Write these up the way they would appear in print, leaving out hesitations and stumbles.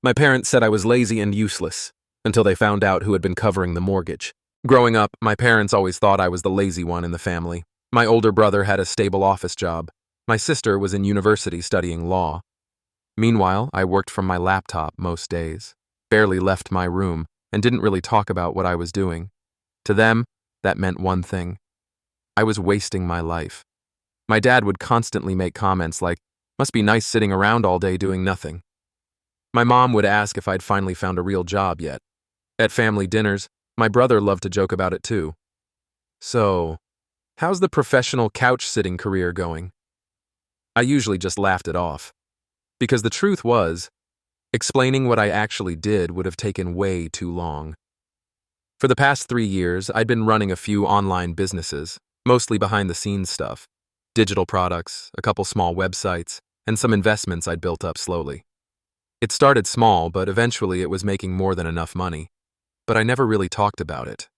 My parents said I was lazy and useless, until they found out who had been covering the mortgage. Growing up, my parents always thought I was the lazy one in the family. My older brother had a stable office job. My sister was in university studying law. Meanwhile, I worked from my laptop most days, barely left my room, and didn't really talk about what I was doing. To them, that meant one thing. I was wasting my life. My dad would constantly make comments like, "Must be nice sitting around all day doing nothing." My mom would ask if I'd finally found a real job yet. At family dinners, my brother loved to joke about it too. "So, how's the professional couch-sitting career going?" I usually just laughed it off. Because the truth was, explaining what I actually did would have taken way too long. For the past 3 years, I'd been running a few online businesses, mostly behind-the-scenes stuff. Digital products, a couple small websites, and some investments I'd built up slowly. It started small, but eventually it was making more than enough money. But I never really talked about it.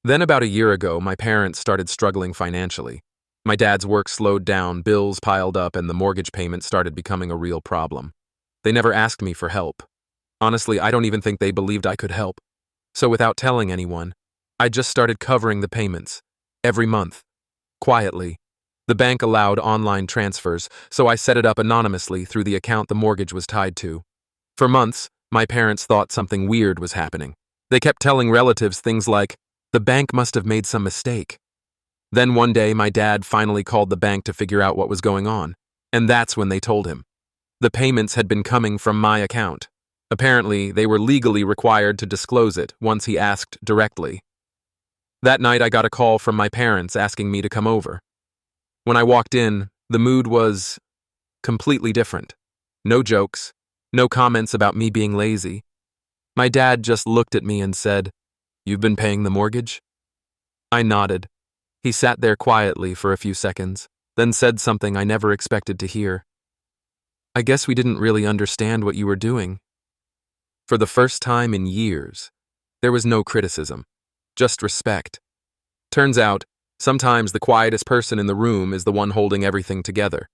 Then about a year ago, my parents started struggling financially. My dad's work slowed down, bills piled up, and the mortgage payment started becoming a real problem. They never asked me for help. Honestly, I don't even think they believed I could help. So without telling anyone, I just started covering the payments, every month, quietly. The bank allowed online transfers, so I set it up anonymously through the account the mortgage was tied to. For months, my parents thought something weird was happening. They kept telling relatives things like, "The bank must have made some mistake." Then one day, my dad finally called the bank to figure out what was going on, and that's when they told him. The payments had been coming from my account. Apparently, they were legally required to disclose it once he asked directly. That night, I got a call from my parents asking me to come over. When I walked in, the mood was completely different. No jokes, no comments about me being lazy. My dad just looked at me and said, "You've been paying the mortgage?" I nodded. He sat there quietly for a few seconds, then said something I never expected to hear. "I guess we didn't really understand what you were doing." For the first time in years, there was no criticism, just respect. Turns out, sometimes the quietest person in the room is the one holding everything together.